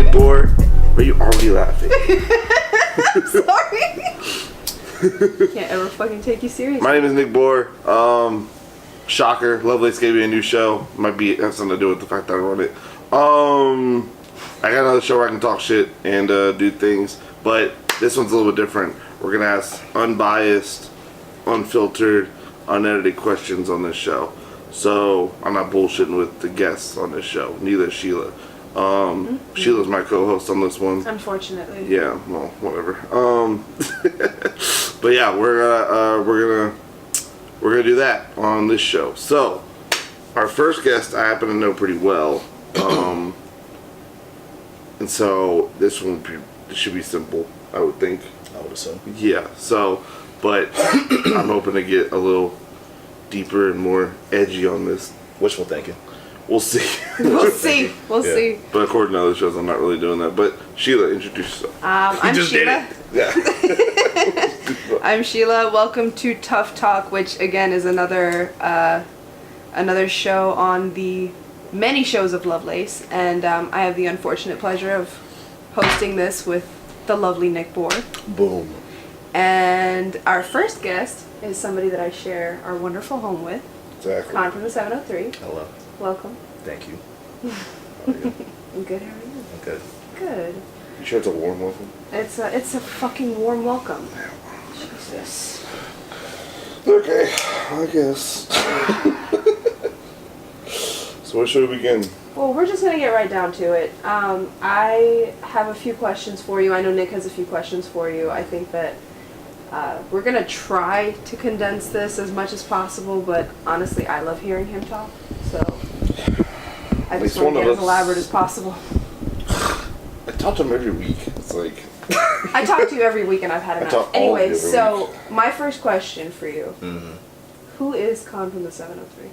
Nick Bohr. Why are you already laughing? Sorry. Can't ever fucking take you seriously. My name is Nick Bohr. Shocker. Lovelace gave me a new show. Might have something to do with the fact that I run it. I got another show where I can talk shit and do things, but this one's a little bit different. We're gonna ask unbiased, unfiltered, unedited questions on this show. So I'm not bullshitting with the guests on this show. Neither is Sheila. Sheila's my co-host on this one. Unfortunately. Yeah, well, whatever. But yeah, we're gonna do that on this show. So our first guest I happen to know pretty well, and so this one should be simple, I would think. I would assume. Yeah. So, but I'm hoping to get a little deeper and more edgy on this. Wishful thinking. We'll see. We'll see. We'll see. But according to other shows, I'm not really doing that. But Sheila, introduce yourself. I'm Sheila. Yeah. I'm Sheila. Welcome to Tough Talk, which again is another show on the many shows of Lovelace, and I have the unfortunate pleasure of hosting this with the lovely Nick Bohr. Boom. And our first guest is somebody that I share our wonderful home with. Exactly. Con from the 703. Hello. Welcome. Thank you. I'm good. How are you? I'm good. Good. You sure it's a warm welcome? It's a fucking warm welcome. Jesus. Okay, I guess. So where should we begin? Well, we're just gonna get right down to it. I have a few questions for you. I know Nick has a few questions for you. I think that we're gonna try to condense this as much as possible, but honestly, I love hearing him talk. So I just want to get as elaborate as possible. I talk to him every week. It's like I talk to you every week, and I've had enough. Anyways, so week. my first question for you: Who is Con from the 703?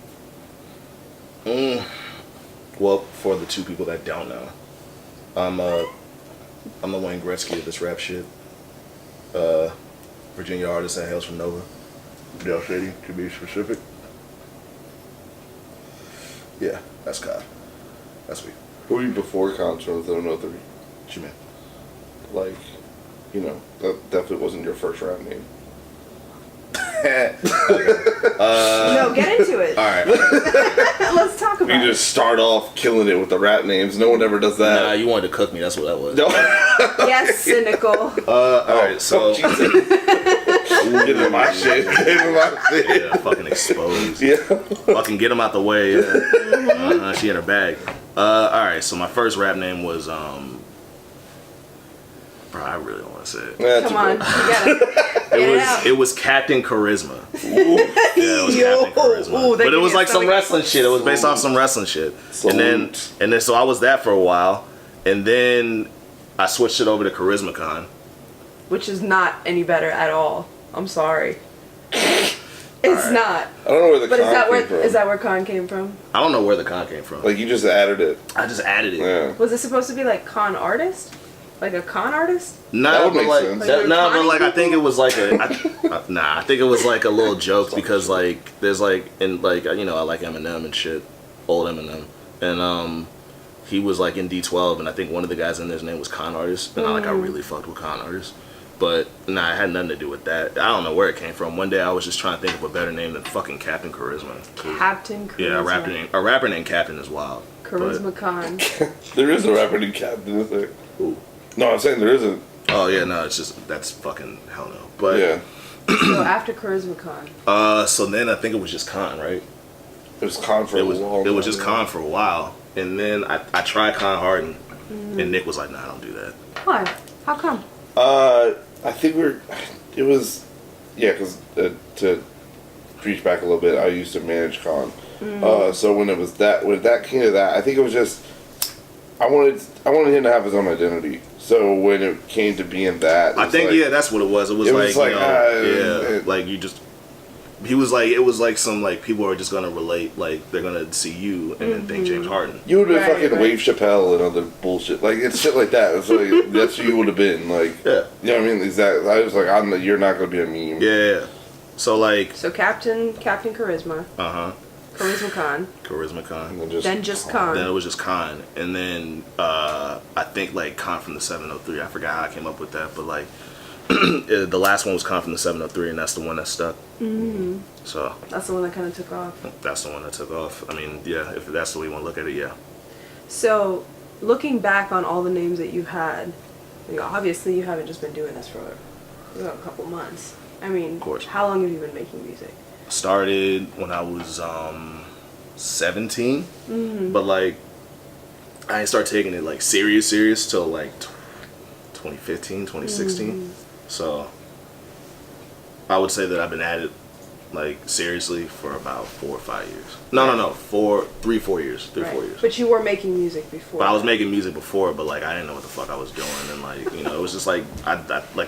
Well, for the two people that don't know, I'm the Wayne Gretzky of this rap shit. Virginia artist that hails from Nova. Dale Shady, to be specific. Yeah, that's Kyle. That's me. Who were you before Con from the 703? What you mean? Like, you know, that definitely wasn't your first rap name. No, get into it. All right. Let's talk about You it. just start off killing it with the rap names. No one ever does that. Nah, you wanted to cook me. That's what that was. No. Yes, cynical. All right, so Get in my shit. Get in my shit. yeah, fucking exposed. Yeah. Fucking get him out the way. Yeah. She in her bag. All right, so my first rap name was bro, I really don't want to say it. That's Come on, you gotta get it out. It was Captain Charisma. Ooh. Yeah, it was Captain Charisma. Ooh, But it was like some wrestling shit. It was based off some wrestling shit. And then so I was that for a while, and then I switched it over to Charisma Con. Which is not any better at all. I'm sorry. It's not. I don't know where the But con came from. is that where Con came from? I don't know where the con came from. Like, you just added it. I just added it. Yeah. Was it supposed to be like con artist? Like a con artist? Nah, That would but make like, sense. Like nah, but conning like I think it people? was like a, I think it was like a little joke because like there's like in like you know I like Eminem and shit, old Eminem, and he was like in D12 and I think one of the guys in there's name was Con Artist and I really fucked with Con Artist, but nah, it had nothing to do with that. I don't know where it came from. One day I was just trying to think of a better name than fucking Captain Charisma. Captain Charisma. Yeah, a rapper named Captain is wild. Charisma Con. There is a rapper named Captain, is there? Ooh. No, I'm saying there isn't. Oh yeah, no, it's just that's fucking hell no. But Yeah. So after Charisma Con. So then I think it was just Con, right? It was Con for a long It was time. just Con for a while, and then I tried Con Harden, and Nick was like, "Nah, don't do that." Why? How come? I think it was, yeah, because to preach back a little bit, I used to manage Con. So when that came to that, I think it was just, I wanted him to have his own identity. So when it came to being that, I think like, that's what it was. It was like like you just. He was like, it was like some like people are just gonna relate, like they're gonna see you and then think James Harden. You would have been fucking Wave Chappelle and other bullshit, like it's shit like that. It's like that's who you would have been, like Yeah. You know what I mean? Exactly. I was like, you're not gonna be a meme. Yeah. So like. So Captain Charisma. Charisma Khan. Charisma Khan. Then just Khan. Then it was just Khan, and then I think like Khan from the 703. I forgot how I came up with that, but like the last one was Khan from the 703, and that's the one that stuck. Mm-hmm. So that's the one that kind of took off. That's the one that took off. I mean, yeah, if that's the way you want to look at it, yeah. So, looking back on all the names that you've had, obviously you haven't just been doing this for a couple months. I mean, Of course. How long have you been making music? Started when I was 17, but like I didn't start taking it like serious till like 2015, 2016. So I would say that I've been at it like seriously for about 4 or 5 years. No, 3-4 years. 3-4 years. But you were making music before. But I was making music before, but like I didn't know what the fuck I was doing, and like it was just like I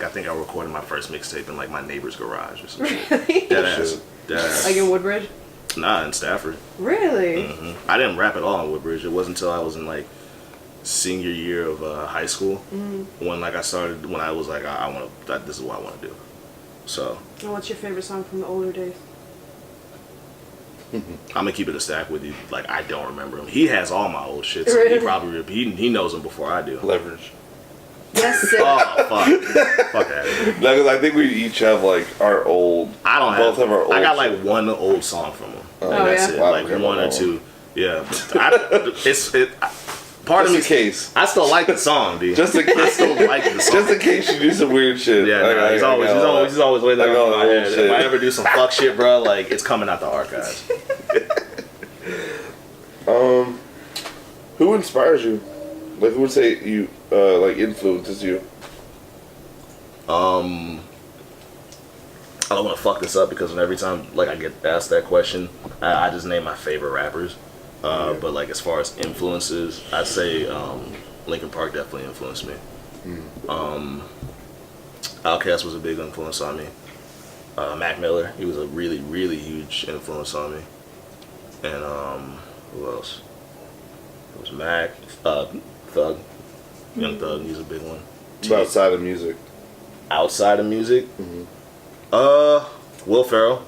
think I recorded my first mixtape in like my neighbor's garage or something. Really? Dead ass. Like in Woodbridge? Nah, in Stafford. Really? I didn't rap at all in Woodbridge. It wasn't until I was in like senior year of high school when like I started, when I was like I want to, this is what I want to do. So. And what's your favorite song from the older days? I'm gonna keep it a stack with you. Like I don't remember him. He has all my old shit, so Really? he probably he knows them before I do. Leverage. Yes, sir. Oh fuck that. No, because I think we each have like our old. I don't both have our old. I got shit. like one old song from him. Oh, And that's yeah? it. Wow, Like okay, one or well. two. Yeah. Part of me, Just in case. I still like the song, dude. Just in I case. still like the song. Just in case you do some weird shit. Yeah, no, he's always waiting I got on my old head. shit. If I ever do some fuck shit, bro, like it's coming out the archives. Who inspires you? Like, who would say you like influences you? I don't want to fuck this up because every time like I get asked that question, I just name my favorite rappers. But like as far as influences, I'd say Linkin Park definitely influenced me. Outkast was a big influence on me. Mac Miller, he was a really, really huge influence on me. And who else? It was Mac, Thug, Young Thug. He's a big one. Outside of music. Outside of music, Will Ferrell.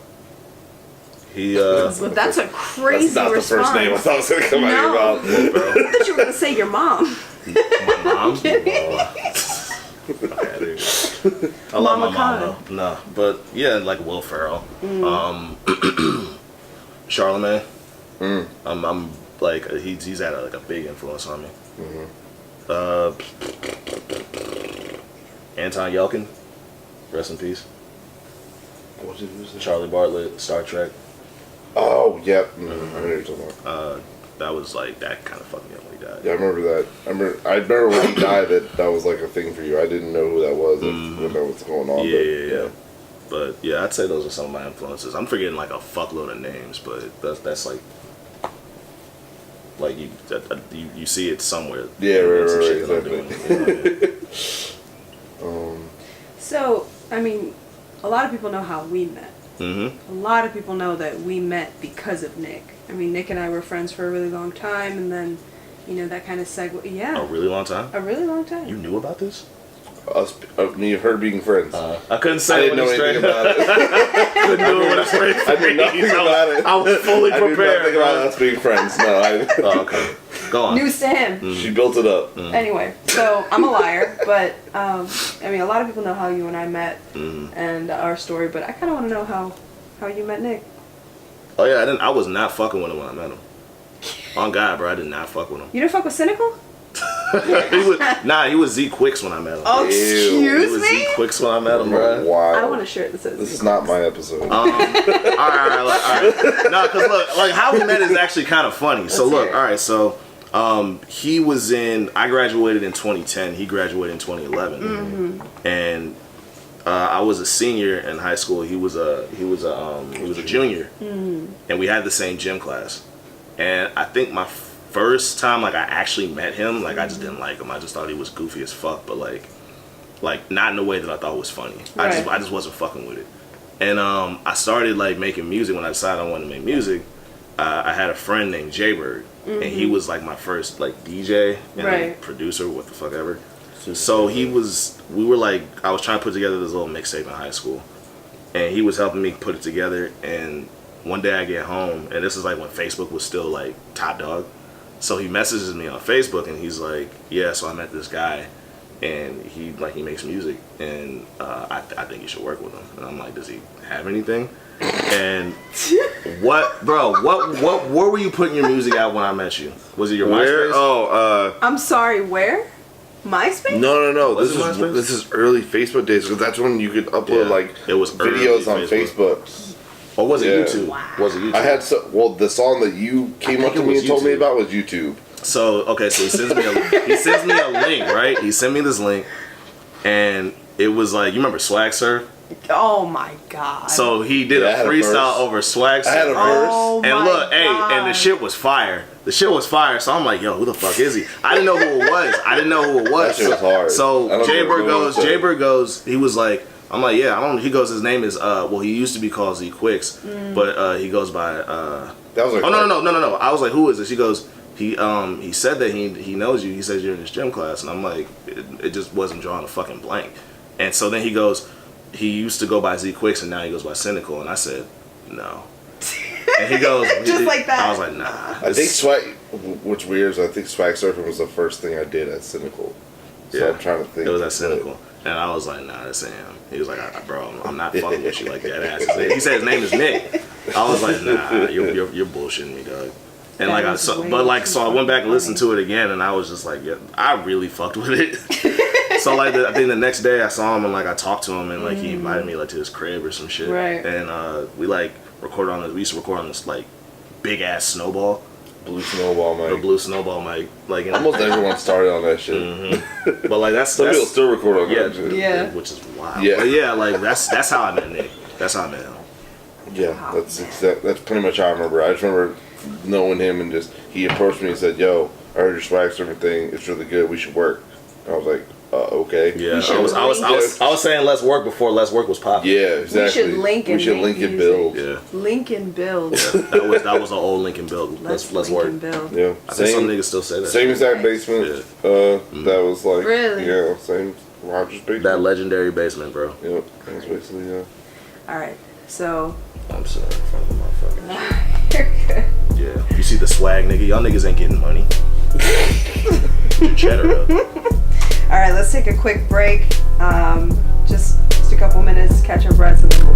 He But that's a crazy That's not response. the first name I thought was going to come out of your mouth. Will Ferrell. I thought you were going to say your mom. My mom. I love Mama my mom Khan. though. No, but yeah, like Will Ferrell, Charlemagne. I'm like he's had like a big influence on me. Anton Yelkin, rest in peace. What did you say? Charlie Bartlett, Star Trek. Oh, yep. I know what you're talking about. That was like that kind of fucked me up when he died. Yeah, I remember that. I remember when he died that was like a thing for you. I didn't know who that was. I didn't know what's going on. Yeah. But yeah, I'd say those are some of my influences. I'm forgetting like a fuckload of names, but that's like you see it somewhere. Yeah, right, Some shit that I'm exactly. doing, you know what I mean? So, I mean, a lot of people know how we met. A lot of people know that we met because of Nick. I mean, Nick and I were friends for a really long time, and then, that kind of segue. Yeah. A really long time? A really long time. You knew about this? Me and her being friends. I couldn't I say didn't know anything about it. couldn't do it when I straight I knew nothing about it. I was fully I knew prepared. nothing about us being friends. No, Oh, okay. Go on. News to him. She built it up. Anyway, so I'm a liar, but I mean, a lot of people know how you and I met and our story, but I kind of want to know how you met Nick. Oh yeah, I was not fucking with him when I met him. On God, bro, I did not fuck with him. You didn't fuck with Cynical? He was Z Quicks when I met him. Oh, Ew. He excuse was me? Z Quicks when I met him, bro. Wow. I want a shirt that says This is not my episode. All right. No, because look, like how we met is actually kind of funny. So Let's look, hear it. all right, so I graduated in 2010. He graduated in 2011, and I was a senior in high school. He was a junior, and we had the same gym class. And I think my first time like I actually met him, like I just didn't like him. I just thought he was goofy as fuck, but like not in a way that I thought was funny. Right. I just wasn't fucking with it. And I started like making music when I decided I wanted to make music. I had a friend named Jaybird, and he was like my first like DJ and like, producer, what the fuck ever. So I was trying to put together this little mixtape in high school, and he was helping me put it together. And one day I get home, and this is like when Facebook was still like top dog. So he messages me on Facebook, and he's like, yeah, so I met this guy, and he makes music, and I think you should work with him. And I'm like, does he have anything? And where were you putting your music out when I met you? Was it your Where? MySpace? Oh, I'm sorry, where? MySpace? no. Was This it is MySpace? this is early Facebook days because that's when you could upload like it was videos early on Facebook. Facebook. Or was it Yeah. YouTube? Wow. Was it YouTube? I had the song that you came up think to it me was and told me YouTube. about was YouTube. So okay, so he sends me a link, right? He sent me this link, and it was like, you remember Swag Surf? Oh my god. So he did Yeah, I a had a freestyle verse. over Swag Surf. I had a verse. Oh And my look, hey, god. and the shit was fire. The shit was fire. So I'm like, yo, who the fuck is he? I didn't know who it was. That shit was hard. I So don't Jaybird remember what it said. goes, he was like, I'm like, yeah, I don't know. He goes, his name is, well, he used to be called Z Quicks, but he goes by, That was like oh, no. I was like, who is this? He goes, he said that he knows you. He says you're in his gym class. And I'm like, it just wasn't drawing a fucking blank. And so then he goes, he used to go by Z Quicks and now he goes by Cynical. And I said, no. And he goes, Just like that. I was like, nah. I think what's weird is I think Swag Surfing was the first thing I did at Cynical. So I'm trying to think. It was at Cynical. And I was like, nah, this ain't him. He was like, bro, I'm not fucking with you like that. He said his name is Nick. I was like, nah, you're bullshitting me, dog. And That like is so way I went back and listened to it again, and I was just like, yeah, I really fucked with it. So like I think the next day I saw him and like I talked to him and like he invited me like to his crib or some shit. Right. And we like recorded on this. We used to record on this like big ass snowball, Blue Snowball the mic. blue snowball mic. Like Almost everyone started on that shit. But like Some people still record on that shit. Yeah. which is wild. Yeah. But yeah, like that's how I met Nick. That's how I met him. Yeah, that's pretty much how I remember. I just remember knowing him and just he approached me and said, "Yo, I heard your Swag Surfing thing. It's really good. We should work." And I was like, "Okay." Yeah, We should I was saying let's work before let's work was popular. Yeah, exactly. We should link We and should make link and music. build. Yeah. Lincoln build. That was an old Lincoln build. Let's link work. and build. Yeah, I think some niggas still say that. same exact basement. That was like Really? yeah, same Rogers basement. That legendary basement, bro. Yep, that was basically yeah. Alright, so I'm sorry, in front of the motherfucker. you're good. Yeah, you see the swag, nigga. Y'all niggas ain't getting money. Get your cheddar up. Alright, let's take a quick break. Just a couple minutes, catch our breaths, and then